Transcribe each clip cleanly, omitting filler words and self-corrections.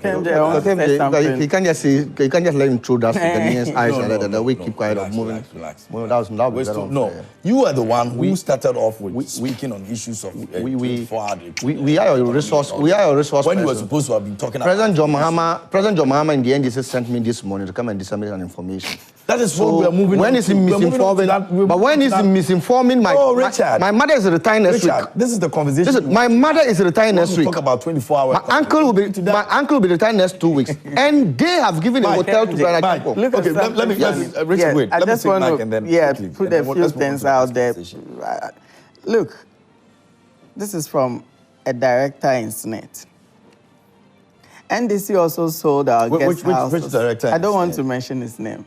You can't just say, you can't just let him through that Ghanaians eyes and then we keep quiet of moving. Relax. No, you are the one who started off with speaking on issues of we are a resource. We are a resource. When you were supposed to have been talking President John Mahama in the NDC sent me this morning to come and disseminate an information. That is what we are moving. When is he misinforming? But when is he misinforming my mother is retiring next week. This is the conversation. Listen, my mother is retiring next week. Talk about 24 hours. My uncle will be retiring next 2 weeks, and they have given a hotel to Brian people. Okay, let me Richard, wait. I just want to put a few things out there. Look, this is from a director in Senate. NDC also sold our guest house. Which director? I don't want to mention his name.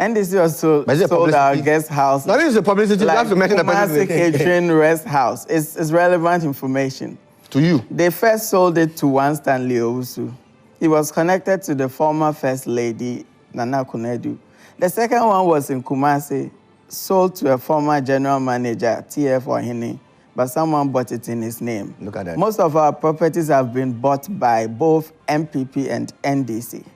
NDC also sold our guest house. Now this is a publicity. Like you have to mention the Kumasi Catering Rest House. It's relevant information. To you. They first sold it to one Stanley Owusu. He was connected to the former First Lady, Nana Kunedu. The second one was in Kumasi, sold to a former general manager, T.F. Ohene, but someone bought it in his name. Look at that. Most of our properties have been bought by both MPP and NDC.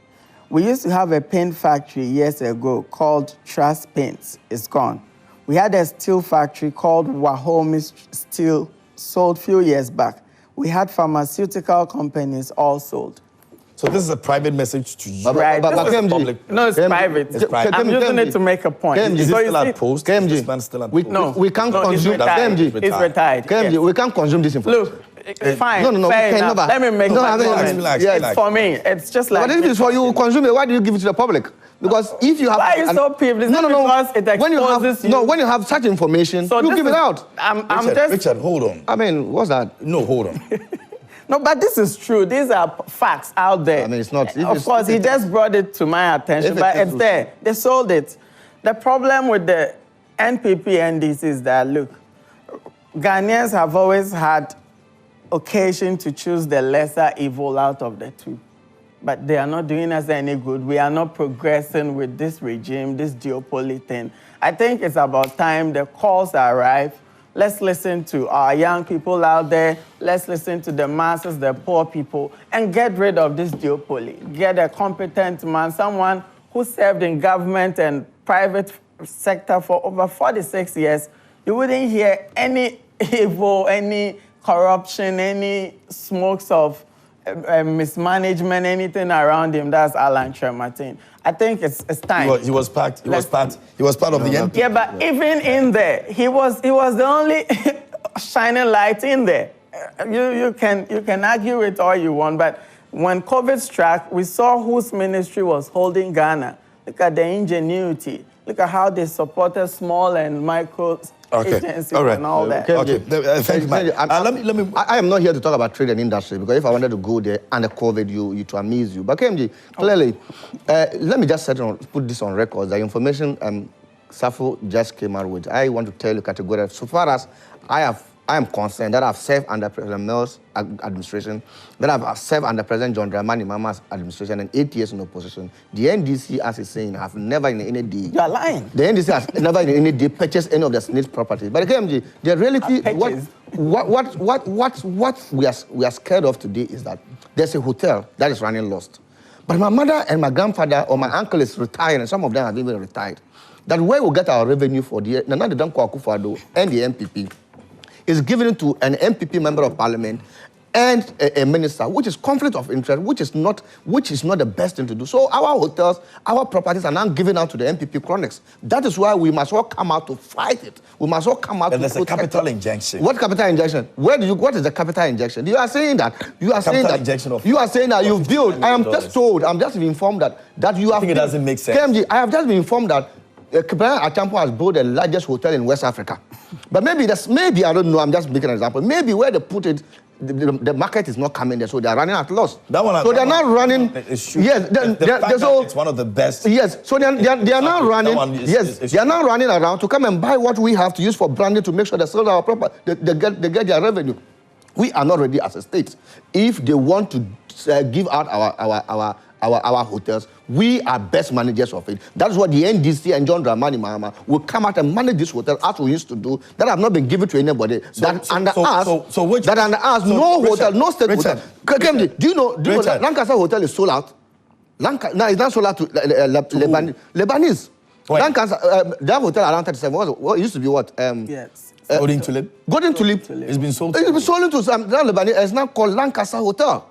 We used to have a paint factory years ago called Trust Paints. It's gone. We had a steel factory called Wahome Steel, sold a few years back. We had pharmaceutical companies all sold. So this is a private message to you. Right. But public. No, it's private. It's private. I'm using it to make a point. Is it still at post? This man still at post? We can't consume that. It's retired. Yes. We can't consume this information. Look, fine. No, fair we enough. cannot. Let me make my comment. Relax. For me, it's just like. But if it's for you, consume it. Why do you give it to the public? Because if you have... Why are you so peeved? It's not because it exposes you. No, when you have such information, you give it out. Richard, hold on. I mean, what's that? No, hold on. No, but this is true. These are facts out there. I mean, it's not... Of course, he just brought it to my attention, but it's there. They sold it. The problem with the NPP NDC is that, look, Ghanaians have always had occasion to choose the lesser evil out of the two. But they are not doing us any good. We are not progressing with this regime, this duopoly thing. I think it's about time the calls arrive. Let's listen to our young people out there. Let's listen to the masses, the poor people, and get rid of this duopoly. Get a competent man, someone who served in government and private sector for over 46 years. You wouldn't hear any evil, any corruption, any smokes of mismanagement, anything around him. That's Alan Kyerematen. I think it's time. He was part of the NPP. Yeah, but even in there, he was the only shining light in there. You can argue it all you want, but when COVID struck, we saw whose ministry was holding Ghana. Look at the ingenuity. Look at how they supported small and micro agencies and all that. Okay. Thank you, man. I am not here to talk about trade and industry, because if I wanted to go there under COVID, you to amuse you. But KMG, clearly, let me just put this on record. The information SAFO just came out with. I want to tell you categorically, so far as I am concerned, that I've served under President Mills' administration, that I've served under President John Dramani Mahama's administration, and 8 years in opposition. The NDC, as he's saying, have never in any day... You're lying. The NDC has never in any day purchased any of the Senate properties. But KMG, the reality, what we are scared of today is that there's a hotel that is running lost. But my mother and my grandfather or my uncle is retired, and some of them have even retired. That where we get our revenue for the Nana Dankwa Akufo-Addo and the MPP is given to an MPP member of parliament and a minister, which is conflict of interest, which is not the best thing to do. So our hotels, our properties are now given out to the MPP chronics. That is why we must all come out to fight it. We must all come out to there's a capital injection. What capital injection? What is the capital injection? You are saying that you've built. I am just told, I'm just informed that you have. I think it doesn't make sense. KMG, I have just been informed that Brian Akyempo has built the largest hotel in West Africa. But maybe I don't know, I'm just making an example. Maybe where they put it, the market is not coming there, so they're running at loss. So they're not running. It's true. Yes, it's one of the best. Yes, so they are now running. They are now running around to come and buy what we have to use for branding to make sure they sell our property, they get their revenue. We are not ready as a state. If they want to give out our hotels. We are best managers of it. That's what the NDC and John Dramani Mahama will come out and manage this hotel as we used to do. That have not been given to anybody. No hotel, no state hotel. Do you know Lancaster Hotel is sold out? No, it's not sold out to Lebanese. Lancaster, that hotel around 37. What used to be what? Yes. Golden Tulip. Golden Tulip. It's been sold. It's been sold to some Lebanese. It's now called Lancaster Hotel.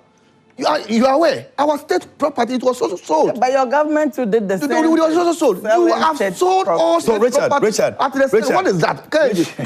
You are aware? Our state property, it was also sold. But your government too did the same. It was also sold. You have sold all state property. Richard. What is that?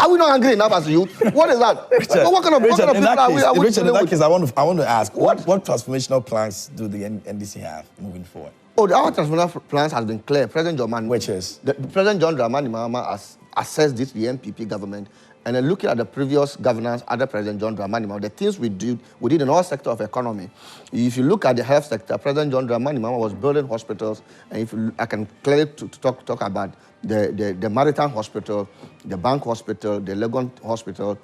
Are we not angry enough as youth? What is that? Richard, what kind of people in that case, I want to ask, what transformational plans do the NDC have moving forward? Our transformational plans has been clear. President John Which is? President John Dramani Mahama has assessed this, the NPP government, and then looking at the previous governance under President John Dramani Mahama, the things we did in all sectors of economy. If you look at the health sector, President John Dramani Mahama was building hospitals, and I can clearly talk about the Maritime Hospital, the Bank Hospital, the Legon Hospital.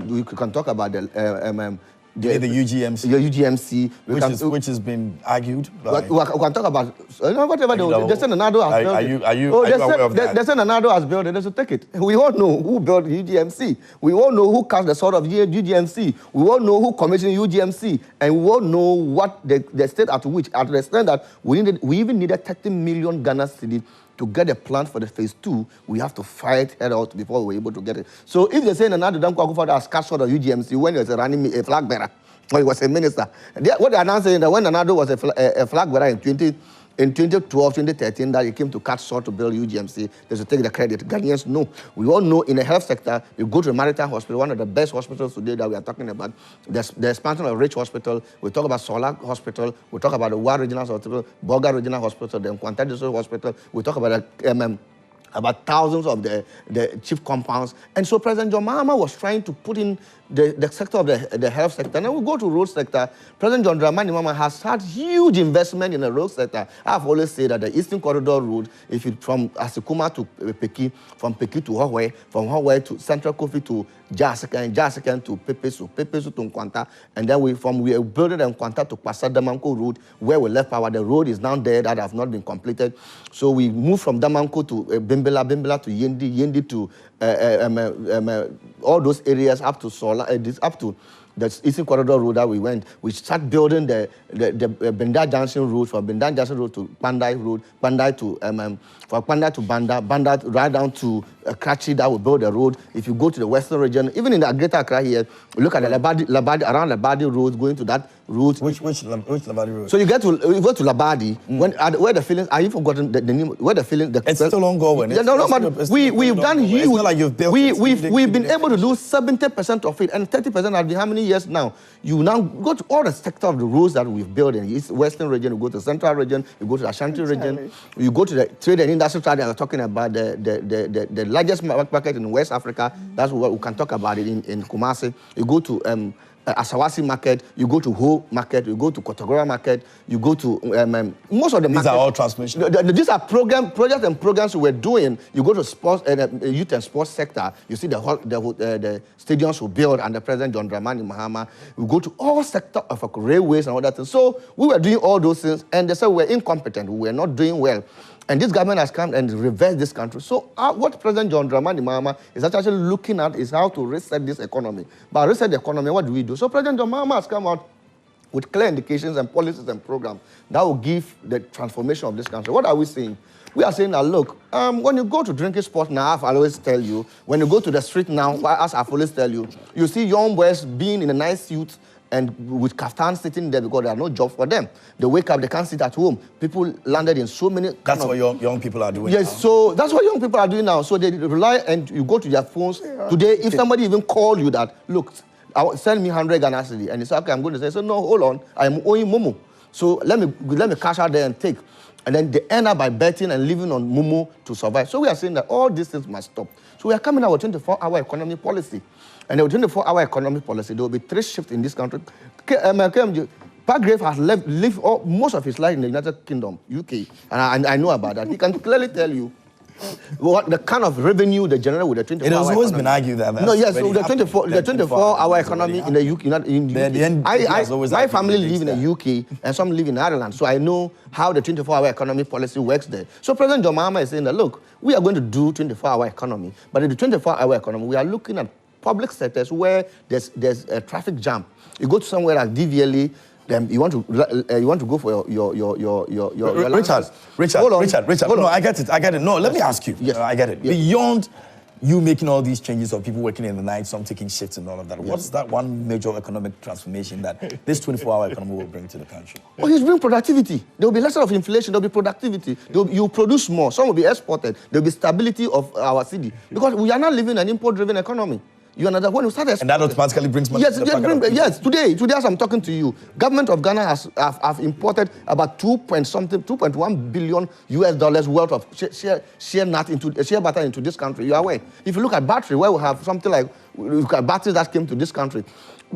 We can talk about the UGMC. The UGMC. Which has been argued. We can talk about whatever they said Nado has built. Are you aware of that? They said Nado has built it. They should take it. We all know who built UGMC. We all know who cast the sword of UGMC. We all know who commissioned UGMC. And we all know what the state at which, at the extent that we even needed 30 million Ghana cedis to get a plan for the phase 2. We have to fight head out before we were able to get it. So if they say Nana Dankwa Akufo-Addo has cast sword of UGMC when he was running a flag bearer, or he was a minister, what they are now saying that when Nana was a flag bearer in 2012, 2013, that he came to cut sword to build UGMC, they should take the credit. Ghanaians know. We all know in the health sector, you go to the Maritime Hospital, one of the best hospitals today that we are talking about, the expansion of Rich Hospital, we talk about Solar Hospital, we talk about the Wa Regional Hospital, Boga Regional Hospital, the Nkwanta District Hospital, we talk about about thousands of the chief compounds. And so President John Mahama was trying to put in the sector of the health sector. And then we go to road sector. President John Dramani Mahama has had huge investment in the road sector. I've always said that the Eastern Corridor Road, if it from Asikuma to Peki, from Peki to Howe, from Howe to Central Kofi to Jasika, and Jasika to Pepesu to Nkwanta, and then we are building Nkwanta to Kwasa Damanko Road, where we left power. The road is now there that have not been completed. So we moved from Damanko to Bimbela to Yendi to all those areas up to Sola, up to the Eastern Corridor Road that we went. We started building the Benda Junction Road, from Benda Junction Road to Pandai Road, Pandai to from Pandai to Banda right down to Karachi, that will build the road. If you go to the Western region, even in the Greater Accra here, look at the Labadi around Labadi Road, going to that route. Which Labadi Road? So you go to Labadi, where the filling, have you forgotten the name? Where the filling? It's still ongoing. We've done huge. It's not like you've built we've been able to do 70% of it, and 30% have been how many years now? You now go to all the sector of the roads that we've built in the Western region, you go to the Central region, you go to the Ashanti region, you go to the trade and industrial trade. I'm talking about the largest market in West Africa. That's what we can talk about it in Kumasi. You go to Asawasi market, you go to Ho market, you go to Kotogora market, you go to most of the markets. These are all transmission. These are projects and programs we're doing. You go to sports and youth and sports sector, you see the stadiums we build under President John Dramani Mahama. We go to all sectors of railways and all that things. So we were doing all those things, and they said we were incompetent, we were not doing well. And this government has come and reversed this country. So what President John Dramani Mahama is actually looking at is how to reset this economy. But reset the economy, what do we do? So President John Mahama has come out with clear indications and policies and programs that will give the transformation of this country. What are we saying? We are saying that, look, when you go to drinking sports now, I always tell you, when you go to the street now, as I've always tell you, you see young boys being in a nice suit and with kaftan sitting there because there are no jobs for them. They wake up, they can't sit at home. People landed in so many... That's what young people are doing Yes, now. so that's what young people are doing now. So they rely, and you go to their phones. Yeah. Today, if somebody even call you that, look, send me 100 Ghana cedi, and you say, okay, I'm going to say, so no, hold on, I'm owing Momo. So let me cash out there and take. And then they end up by betting and living on Momo to survive. So we are saying that all these things must stop. So we are coming out with 24-hour economy policy. And the 24-hour economic policy, there will be 3 shifts in this country. Pargrave has lived most of his life in the United Kingdom, UK, and I know about that. He can clearly tell you what the kind of revenue they generate with the 24-hour It has always economy. been argued that that's no, yes, already the happened. 24-hour economy in the UK, not in The NPP has always my argued family against live in the UK and some live in Ireland, so I know how the 24-hour economy policy works there. So President John Mahama is saying that, look, we are going to do 24-hour economy, but in the 24-hour economy, we are looking at public sectors where there's a traffic jam. You go to somewhere like DVLA, then you want to go for your Richard. No, I get it. No, let me ask you. Yes. I get it. Yes. Beyond you making all these changes of people working in the night, some taking shifts and all of that, what's that one major economic transformation that this 24-hour economy will bring to the country? Well, he's bringing productivity. There will be less of inflation. There will be productivity. You produce more. Some will be exported. There will be stability of our city. Because we are not living in an import-driven economy. You understand? When we start And that automatically brings money yes, to the pocket of people. yes. Today as I'm talking to you, government of Ghana have imported about 2.1 billion US dollars worth of share butter into this country. You are aware? If you look at battery, where we have something like batteries that came to this country,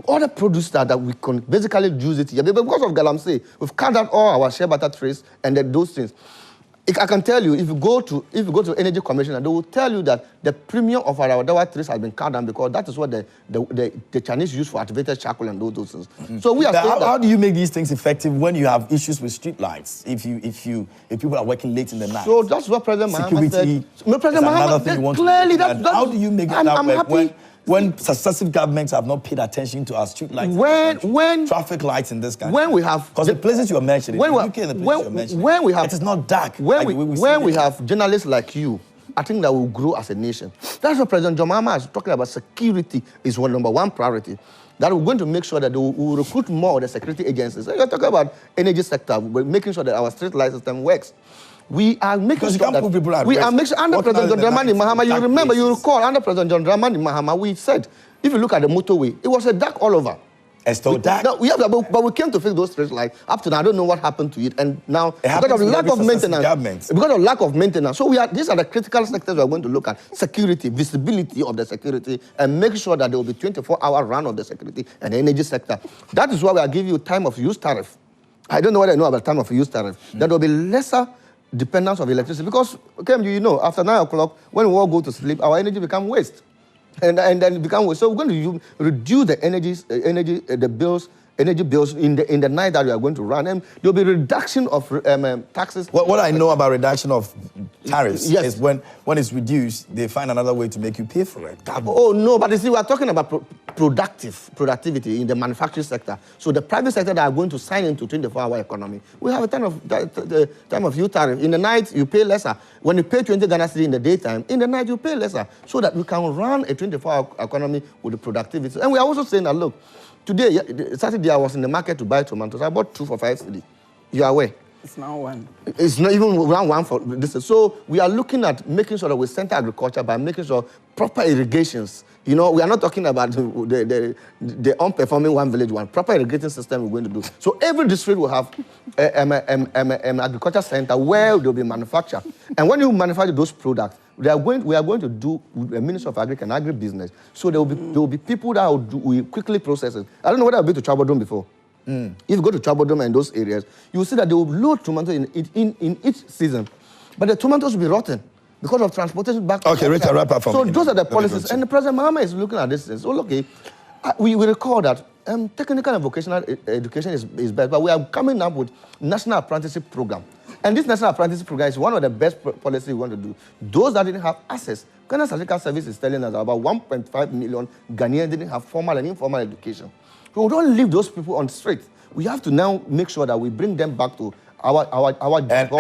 all the produce that we can basically use it here. But because of Galamsey, we've cut out all our share butter trays and those things. I can tell you, if you go to Energy Commission, they will tell you that the premium of our Dawa trees has been cut down because that is what the Chinese use for activated charcoal and those things. So we are saying how do you make these things effective when you have issues with street lights? If people are working late in the night? So that's what President Mahama said. President Mahama clearly how do you make it that way when successive governments have not paid attention to our street lights, when traffic lights in this country? When we have because the places you are mentioning, the UK and the places you are mentioning, when we have, it is not dark. When we have journalists like you, I think that will grow as a nation. That's what President John Mahama is talking about. Security is number one priority. That we're going to make sure that we will recruit more of the security agencies. You're talking about energy sector, but making sure that our street light system works. We are making sure that we are making sure under President John Dramani Mahama. You remember, you recall under President John Dramani Mahama, we said if you look at the motorway, it was a dark all over. It's still dark. But we came to fix those street lights. Up to now, I don't know what happened to it, and now because of lack of maintenance. So these are the critical sectors we are going to look at: security, visibility of the security, and make sure that there will be 24-hour run of the security and the energy sector. That is why we are giving you time of use tariff. I don't know what I know about time of use tariff. There will be lesser dependence of electricity because, you know, after 9 o'clock, when we all go to sleep, our energy becomes waste. And then it becomes waste. So we're going to reduce the energy bills in the night that we are going to run. And there will be reduction of taxes. What I know about reduction of tariffs is when it's reduced, they find another way to make you pay for it. Oh, no, but you see, we are talking about productivity in the manufacturing sector. So the private sector that are going to sign into 24-hour economy, we have a time of use tariff. In the night, you pay lesser. When you pay 20 Ghana cedi in the daytime, in the night, you pay lesser. So that we can run a 24-hour economy with the productivity. And we are also saying that, look, today, Saturday, I was in the market to buy tomatoes. I bought 2 for 5 cedi. You are aware? It's now 1. It's not even one for this. So we are looking at making sure that we center agriculture by making sure proper irrigations. You know, we are not talking about the unperforming one village one. Proper irrigating system we're going to do. So every district will have an agriculture center where they'll be manufactured. And when you manufacture those products, we are going to do a Ministry of Agriculture and Agribusiness. So there will be people that will quickly process it. I don't know whether I've been to Chabodum before. If you go to Chabodum and those areas, you will see that they will load tomatoes in each season. But the tomatoes will be rotten because of transportation back. Okay, Richard, wrap up for me. So those are the policies. And the President Mahama is looking at this. So, okay, we recall that technical and vocational education is best, but we are coming up with National Apprenticeship Program. And this National Apprenticeship Program is one of the best policies we want to do. Those that didn't have access, Ghana Statistical Service is telling us about 1.5 million Ghanaians didn't have formal and informal education. So we don't leave those people on the street. We have to now make sure that we bring them back to our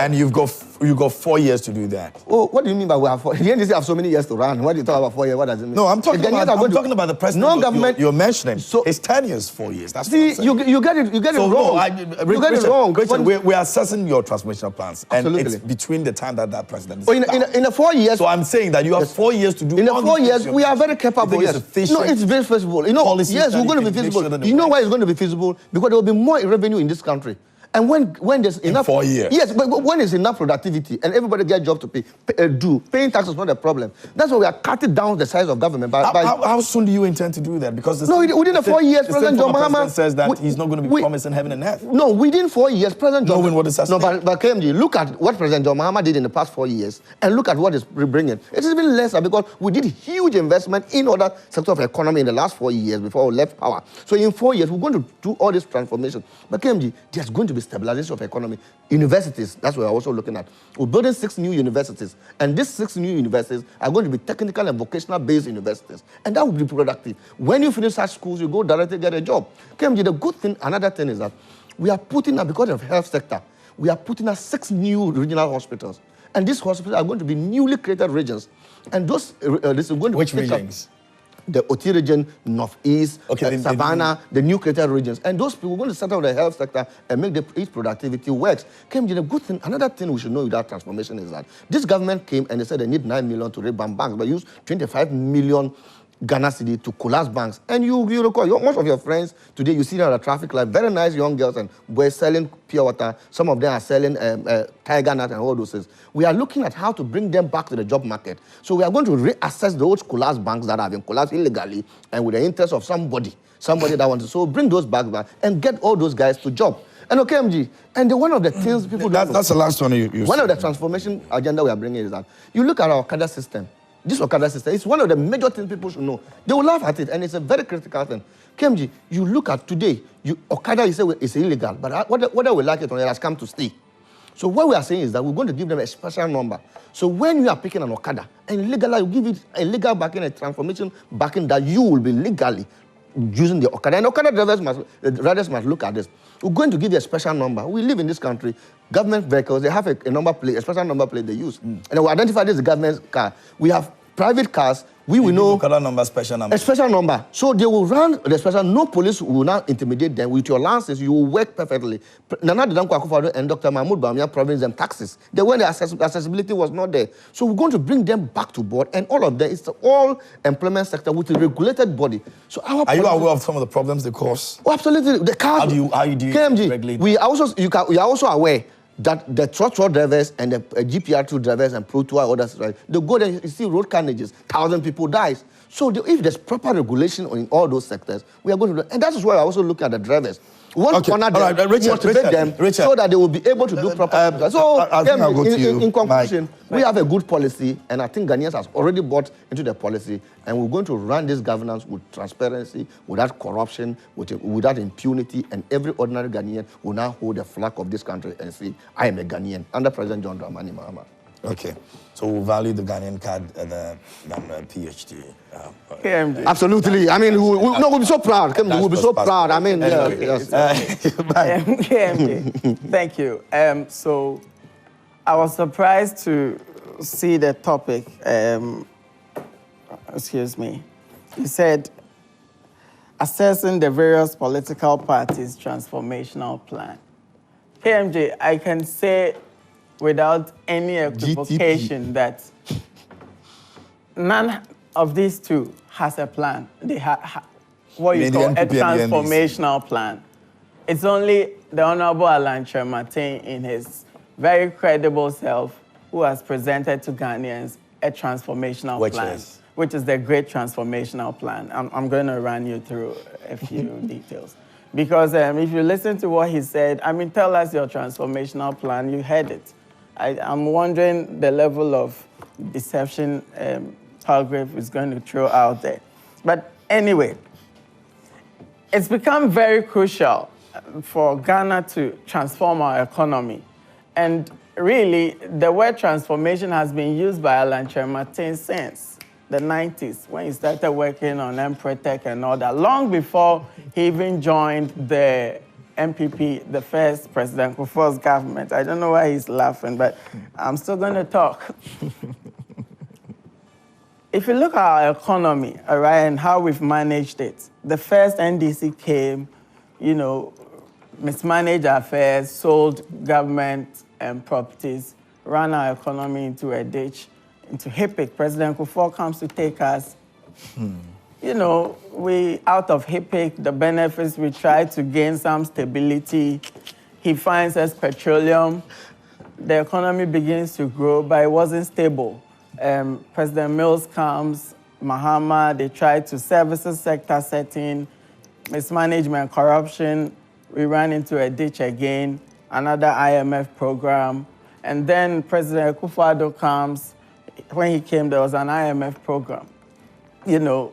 and you've got 4 years to do that. Oh, what do you mean by we have 4? The NDC have so many years to run. When you talk about 4 years, what does it mean? No, I'm talking about the president. No government. You're mentioning. So his tenure is 4 years. That's see, you get it wrong. You get it wrong. Richard, we are assessing your transformational plans, absolutely. And it's between the time that president is. In the 4 years. So I'm saying that you have 4 years to do. In the 4 years, we are very capable. Yes. No, it's very feasible. You know, yes, we're going to be feasible. You know why it's going to be feasible? Because there will be more revenue in this country. And when there's enough... In 4 years. Yes, but when there's enough productivity and everybody gets a job to paying taxes is not a problem. That's why we are cutting down the size of government. How soon do you intend to do that? Because within the 4 years, President John Mahama says that he's not going to be promising heaven and earth. No, within 4 years, President John... Knowing what is at stake. No, but KMG, look at what President John Mahama did in the past 4 years and look at what is bringing. It is even lesser because we did huge investment in other sectors of the economy in the last 4 years before we left power. So in 4 years, we're going to do all this transformation. But KMG, there's going to be stabilization of economy. Universities, that's what we're also looking at. We're building 6 new universities. And these 6 new universities are going to be technical and vocational-based universities. And that will be productive. When you finish such schools, you go directly get a job. KMG, the good thing, another thing is that we are putting up, because of health sector, we are putting up 6 new regional hospitals. And these hospitals are going to be newly created regions. And those, this is going to Which regions? The Oti region, Northeast, Savannah, the new created regions. And those people are going to set up the health sector and make each productivity works. The good thing, another thing we should know with that transformation is that this government came and they said they need 9 million to revamp banks, but use 25 million Ghana cedi to collapse banks. And you recall, most of your friends today, you see them on the traffic light, very nice young girls and boys selling pure water. Some of them are selling tiger nut and all those things. We are looking at how to bring them back to the job market. So we are going to reassess those collapsed banks that have been collapsed illegally and with the interest of somebody that wants to. So bring those back and get all those guys to job. And KMG, and one of the things people don't know. That's the last one you One of the transformation agenda we are bringing is that you look at our Okada system. This Okada system is one of the major things people should know. They will laugh at it, and it's a very critical thing. KMG, you look at today, Okada is illegal, but whether we like it or not, it has come to stay. So what we are saying is that we're going to give them a special number. So when you are picking an Okada, and legally, you give it a legal backing, a transformation backing that you will be legally using the Okada. And Okada drivers must look at this. We're going to give you a special number. We live in this country. Government vehicles, they have a number plate, a special number plate they use. And we identify this as a government car. We have private cars. We will know Okada number, special number. A special number. So they will run the special. No police will not intimidate them. With your license, you will work perfectly. Nana Dankwa Akufo-Addo and Dr. Mahmoud Bawumia promised them taxes. When the accessibility was not there. So we're going to bring them back to board, and all of them, it's the all employment sector with a regulated body. So are you aware of some of the problems they cause? Oh, absolutely. The cars. How do you KMG, regulate? We are also aware that the truck drivers and the GPR2 drivers and Pro 2 others, right, they go there, you see road carnages, 1,000 people dies. So if there's proper regulation in all those sectors, we are going to do, and that is why I also look at the drivers. We want to corner them, motivate them, so that they will be able to do proper. So in conclusion, we have a good policy, and I think Ghanaians have already bought into the policy, and we're going to run this governance with transparency, without corruption, without impunity, and every ordinary Ghanaian will now hold the flag of this country and say, I am a Ghanaian, under President John Dramani Mahama. Okay, so we'll value the Ghanaian card than PhD. Absolutely. I mean, we'll be so proud. We'll be so proud. I mean, yes. Thank you. So I was surprised to see the topic. Excuse me. You said, assessing the various political parties' transformational plan. KMJ, I can say without any equivocation that none of these two has a plan. They have what you call a transformational plan. It's only the Honorable Alan Kyerematen in his very credible self who has presented to Ghanaians a transformational plan, which is the Great Transformational Plan. I'm going to run you through a few details. Because if you listen to what he said, I mean, tell us your transformational plan, you heard it. I'm wondering the level of deception Palgrave is going to throw out there. But anyway, it's become very crucial for Ghana to transform our economy. And really, the word transformation has been used by Alan Kyerematen since the 90s, when he started working on Empretec and all that, long before he even joined the MPP, the first President Kufuor's government. I don't know why he's laughing, but I'm still going to talk. If you look at our economy, all right, and how we've managed it, the first NDC came, mismanaged affairs, sold government and properties, ran our economy into a ditch, into HIPIC. President Kufuor comes to take us. We, out of HIPIC, the benefits, we try to gain some stability. he finds as petroleum. The economy begins to grow, but it wasn't stable. President Mills comes, Mahama, they tried to services sector setting, mismanagement, corruption. We ran into a ditch again, another IMF program. And then President Akufo-Addo comes. When he came, there was an IMF program. You know,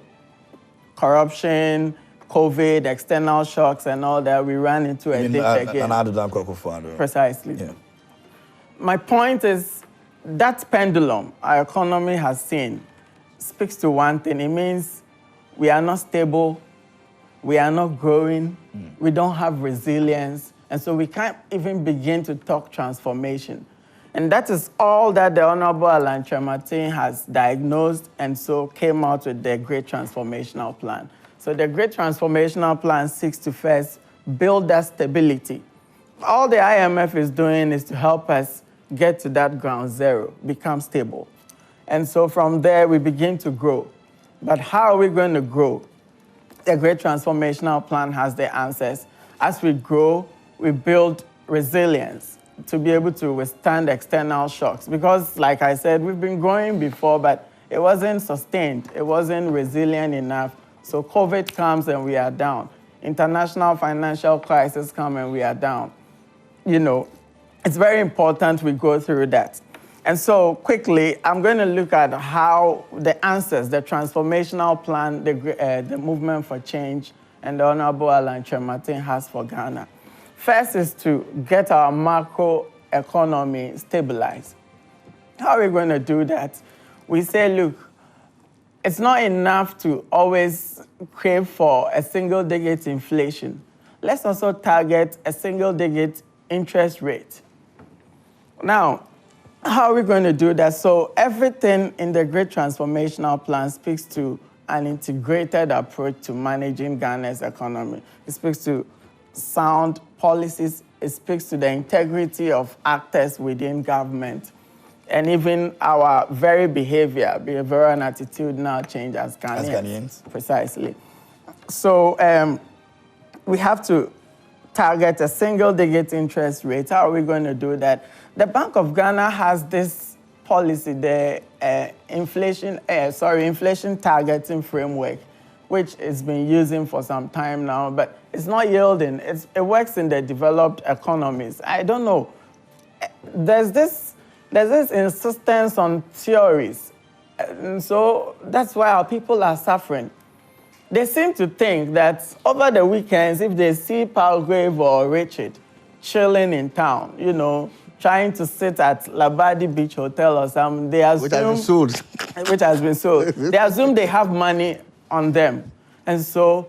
corruption, COVID, external shocks, and all that. We ran into a ditch again. Precisely. Yeah. My point is that pendulum our economy has seen speaks to one thing. It means we are not stable, we are not growing, we don't have resilience, and so we can't even begin to talk transformation. And that is all that the Honorable Alan Kyerematen has diagnosed and so came out with the Great Transformational Plan. So the Great Transformational Plan seeks to first build that stability. All the IMF is doing is to help us get to that ground zero, become stable. And so from there, we begin to grow. But how are we going to grow? The Great Transformational Plan has the answers. As we grow, we build resilience to be able to withstand external shocks. Because, like I said, we've been growing before, but it wasn't sustained. It wasn't resilient enough. So COVID comes and we are down. International financial crisis comes and we are down. You know, it's very important we go through that. And so quickly, I'm going to look at how the answers, the transformational plan, the movement for change, and the Honorable Alan Kyerematen has for Ghana. First is to get our macro economy stabilized. How are we going to do that? We say, look, it's not enough to always crave for a single-digit inflation. Let's also target a single-digit interest rate. Now, how are we going to do that? So everything in the Great Transformational Plan speaks to an integrated approach to managing Ghana's economy. It speaks to sound policies. It speaks to the integrity of actors within government and even our very behavioral and attitudinal change as Ghanaians. Precisely. So we have to target a single-digit interest rate. How are we going to do that? The Bank of Ghana has this policy, the inflation targeting framework, which it's been using for some time now, but it's not yielding. It works in the developed economies. I don't know. There's this insistence on theories, and so that's why our people are suffering. They seem to think that over the weekends, if they see Palgrave or Richard chilling in town, you know, trying to sit at Labadi Beach Hotel or something, they assume... Which has been sold. They assume they have money on them. And so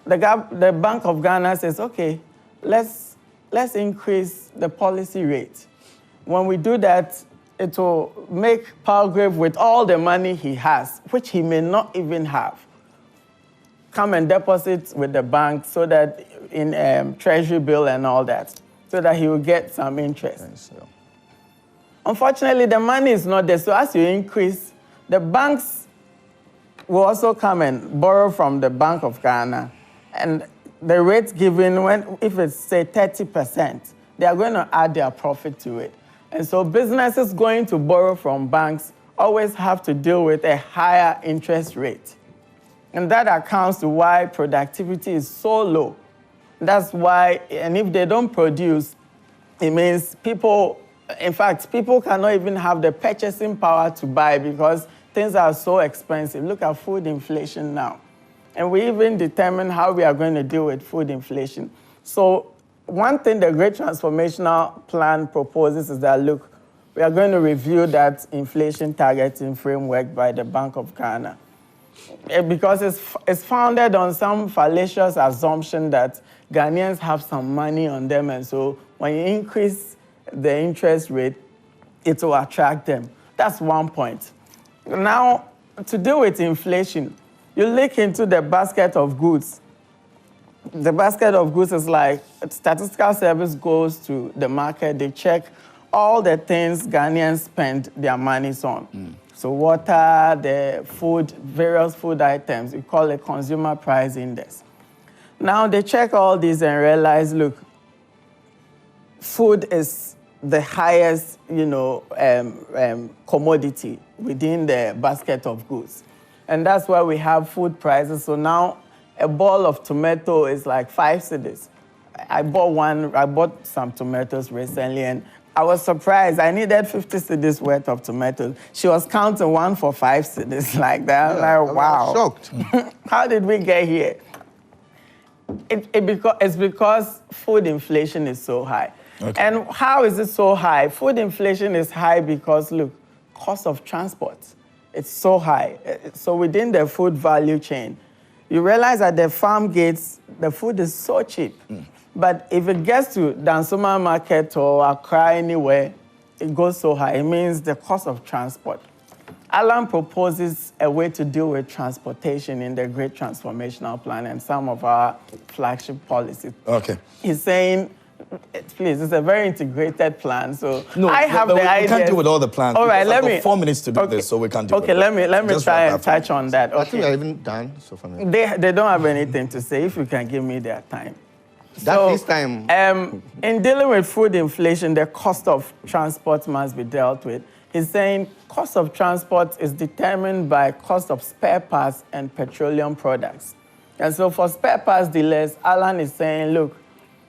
the Bank of Ghana says, okay, let's increase the policy rate. When we do that, it will make Palgrave, with all the money he has, which he may not even have, come and deposit with the bank so that in treasury bill and all that, so that he will get some interest. So. Unfortunately, the money is not there. So as you increase, the banks will also come and borrow from the Bank of Ghana. And the rate given, if it's, say, 30%, they are going to add their profit to it. And so businesses going to borrow from banks always have to deal with a higher interest rate. And that accounts to why productivity is so low. That's why, and if they don't produce, it means people cannot even have the purchasing power to buy because things are so expensive. Look at food inflation now. And we even determine how we are going to deal with food inflation. So one thing the Great Transformational Plan proposes is that, look, we are going to review that inflation targeting framework by the Bank of Ghana. Because it's founded on some fallacious assumption that Ghanaians have some money on them, and so when you increase the interest rate, it will attract them. That's one point. Now, to deal with inflation, you look into the basket of goods. The basket of goods is like statistical service goes to the market, they check all the things Ghanaians spend their monies on. So water, the food, various food items, we call it consumer price index. Now they check all these and realize, look, food is the highest, commodity within the basket of goods. And that's why we have food prices. So now a ball of tomato is like 5 cedis. I bought some tomatoes recently, and I was surprised. I needed 50 cedis worth of tomatoes. She was counting 1 for 5 cedis like that. Yeah, I'm like, wow. I was shocked. How did we get here? It's because food inflation is so high. Okay. And how is it so high? Food inflation is high because, look, cost of transport, it's so high. So within the food value chain, you realize at the farm gates, the food is so cheap. But if it gets to Dansuma Market or Accra anywhere, it goes so high. It means the cost of transport. Alan proposes a way to deal with transportation in the Great Transformational Plan and some of our flagship policies. Okay. He's saying, please, it's a very integrated plan. So I have the idea. We can't deal with all the plans. All right, let me. 4 minutes to do this, so we can't do it. Okay, let me try and touch on that. Okay. I think we're even done so far. They don't have anything to say. If you can give me their time. This time. In dealing with food inflation, the cost of transport must be dealt with. He's saying cost of transport is determined by cost of spare parts and petroleum products. And so for spare parts dealers, Alan is saying, look,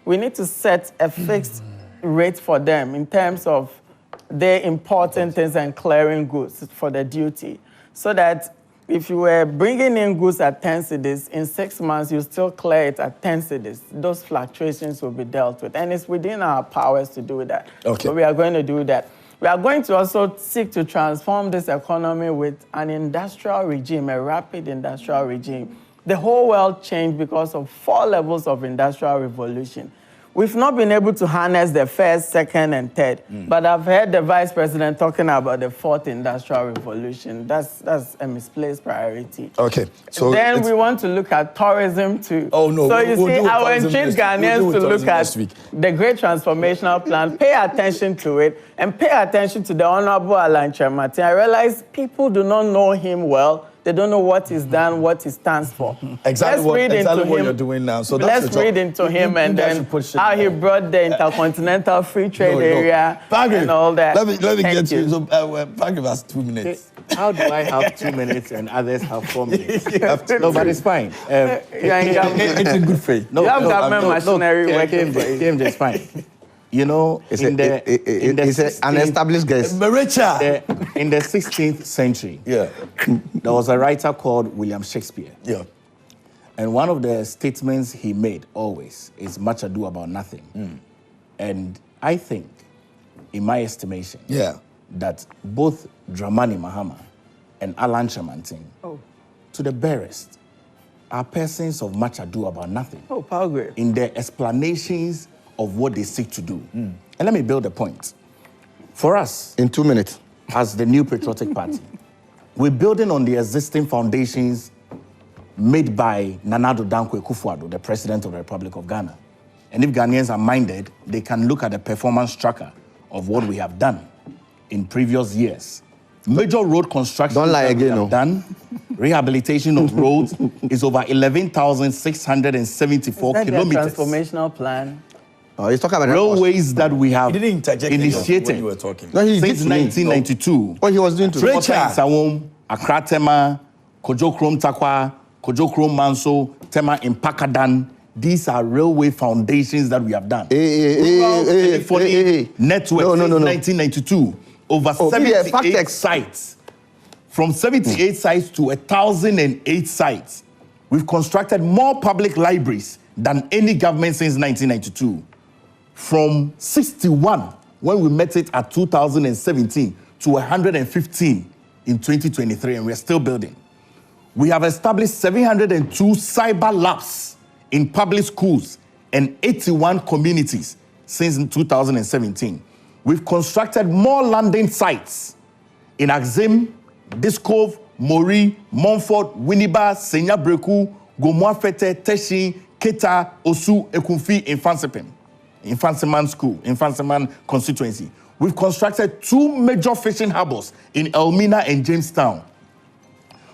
we need to set a fixed rate for them in terms of their importing things and clearing goods for the duty, so that if you were bringing in goods at 10 cedis, in 6 months, you still clear it at 10 cedis. Those fluctuations will be dealt with. And it's within our powers to do that. Okay. So we are going to do that. We are going to also seek to transform this economy with an industrial regime, a rapid industrial regime. The whole world changed because of 4 levels of industrial revolution. We've not been able to harness the first, second, and third, but I've heard the vice president talking about the 4th industrial revolution. That's a misplaced priority. Okay. So then we want to look at tourism too. Oh, no. So you see, I will entreat Ghanaians to look at week. the Great Transformational Plan, pay attention to it, and pay attention to the Honorable Alan Kyerematen. I realize people do not know him well. They don't know what he's done, what he stands for. Exactly what you're doing now. So let's read into him and then how he brought the Intercontinental Free Trade Area and all that. Let me get you. So, Patrick has 2 minutes. How do I have 2 minutes and others have 4 minutes? No, but it's fine. It's in good faith. You have government machinery working for you. It's fine. You know, it's an established guest. In the 16th century, there was a writer called William Shakespeare. Yeah. And one of the statements he made always is much ado about nothing. And I think, in my estimation, that both Dramani Mahama and Alan Kyerematen, to the barest, are persons of much ado about nothing. Oh, power grade. In their explanations of what they seek to do. And let me build a point. For us, in 2 minutes, as the New Patriotic Party, we're building on the existing foundations made by Nana Addo Dankwa Akufo-Addo, the President of the Republic of Ghana. And if Ghanaians are minded, they can look at the performance tracker of what we have done in previous years. Major road construction done, rehabilitation of roads is over 11,674 kilometers. Is that the transformational plan? Oh, he's talking about railways that we have initiated when you were talking. No, since 1992. What he was doing to Sawom, Accra Tema, Kojo Krom Takwa, Kojo Krom Manso, Tema in Pakadan. These are railway foundations that we have done. Network since 1992. Over 78 sites. From 78 sites to 1,008 sites. We've constructed more public libraries than any government since 1992. From 61, when we met it at 2017, to 115 in 2023, and we're still building. We have established 702 cyber labs in public schools and 81 communities since 2017. We've constructed more landing sites in Axim, Discove, Mori, Montfort, Winneba, Senya Breku, Gomoafete, Teshi, Keta, Osu, Ekunfi, Infansiman School, Infansiman constituency. We've constructed 2 major fishing harbors in Elmina and Jamestown.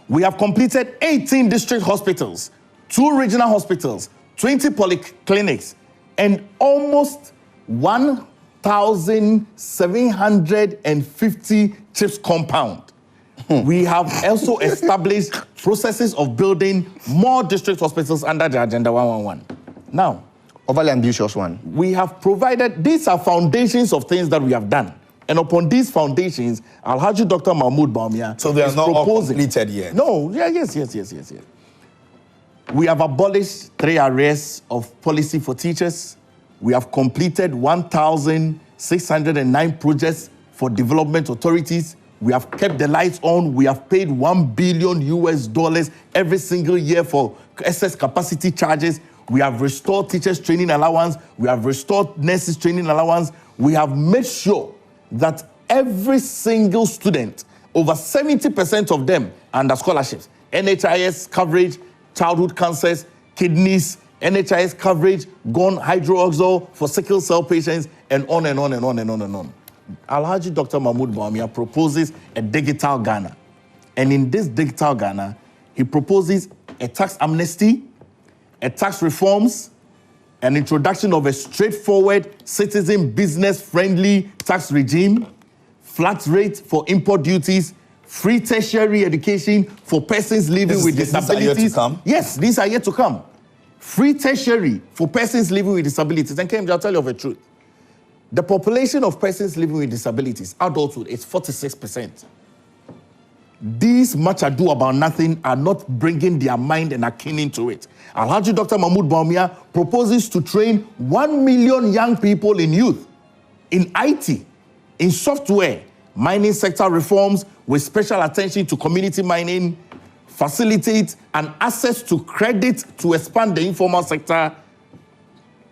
We have completed 18 district hospitals, 2 regional hospitals, 20 polyclinics, and almost 1,750 chips compound. We have also established processes of building more district hospitals under the Agenda 111. Now, overly ambitious one. We have provided, these are foundations of things that we have done. And upon these foundations, Alhaji Dr. Mahmoud Bawumia so they are not all completed yet? No, yes. We have abolished 3 areas of policy for teachers. We have completed 1,609 projects for development authorities. We have kept the lights on. We have paid $1 billion every single year for excess capacity charges. We have restored teachers' training allowance. We have restored nurses' training allowance. We have made sure that every single student, over 70% of them, are under scholarships. NHIS coverage, childhood cancers, kidneys, NHIS coverage, gone hydroxyl for sickle cell patients, and on and on and on and on and on. Alhaji Dr. Mahmoud Bawumia proposes a digital Ghana. And in this digital Ghana, he proposes a tax amnesty, a tax reforms, an introduction of a straightforward, citizen, business-friendly tax regime, flat rate for import duties, free tertiary education for persons living with disabilities. These are yet to come? Yes, these are yet to come. Free tertiary for persons living with disabilities. And Kemji, I'll tell you of the truth. The population of persons living with disabilities, adulthood, is 46%. These much ado about nothing are not bringing their mind and akin to it. Alhaji Dr. Mahmoud Bawumia proposes to train 1 million young people in youth, in IT, in software, mining sector reforms with special attention to community mining, facilitate and access to credit to expand the informal sector,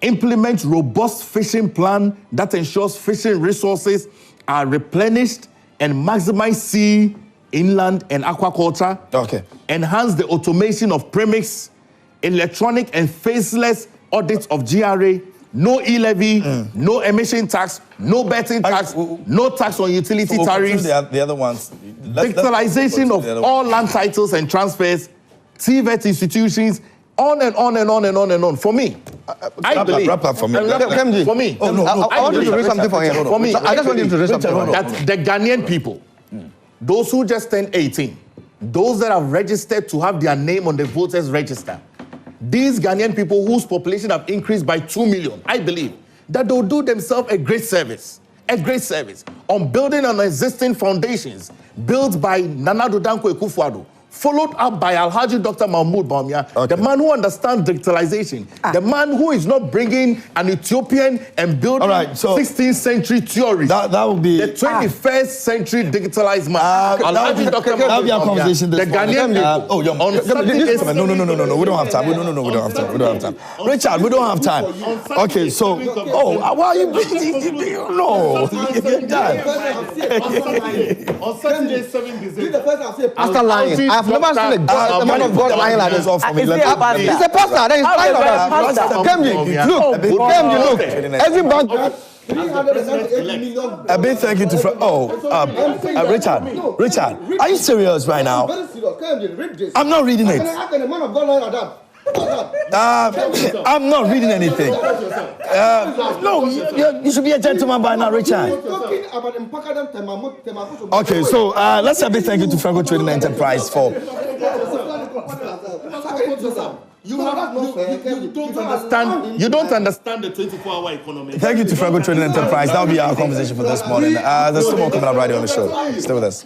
implement robust fishing plan that ensures fishing resources are replenished and maximize sea, inland, and aquaculture. Okay. Enhance the automation of premix, electronic and faceless audits of GRA, no e-levy, no emission tax, no betting tax, no tax on utility tariffs. The other ones. Digitalization of all land titles and transfers, TVET institutions, on and on and on and on and on. For me, I believe. Wrap up for me. For me. Oh, no, I want you to read something for him. For me, I just want you to read something for him. That the Ghanaian people, those who just turned 18, those that have registered to have their name on the voters register, these Ghanaian people whose population have increased by 2 million, I believe that they'll do themselves a great service on building on existing foundations built by Nana Addo Dankwa Akufo-Addo, followed up by Alhaji Dr. Mahmoud Bawumia, the man who understands digitalization, the man who is not bringing an Ethiopian and building 16th century theories. That will be the 21st century digitalized man. Alhaji Dr. Mahmoud Bawumia, the Ghanaian people. No, we don't have time. We don't have time. Richard, we don't have time. Okay, so, why are you no, you're done. On Saturday, 7 December. After lying. I've never seen a man of God lying like this. He's a pastor. Then he's lying like that. Kemji, look. Every bank. A big thank you to Richard, are you serious right now? I'm not reading it. I'm not reading anything. No, you should be a gentleman by now, Richard. Okay, so let's have a big thank you to Franco Trading Enterprise for. You don't understand the 24-hour economy. Thank you to Franco Trading Enterprise. That will be our conversation for this morning. There's still more coming up right here on the show. Stay with us.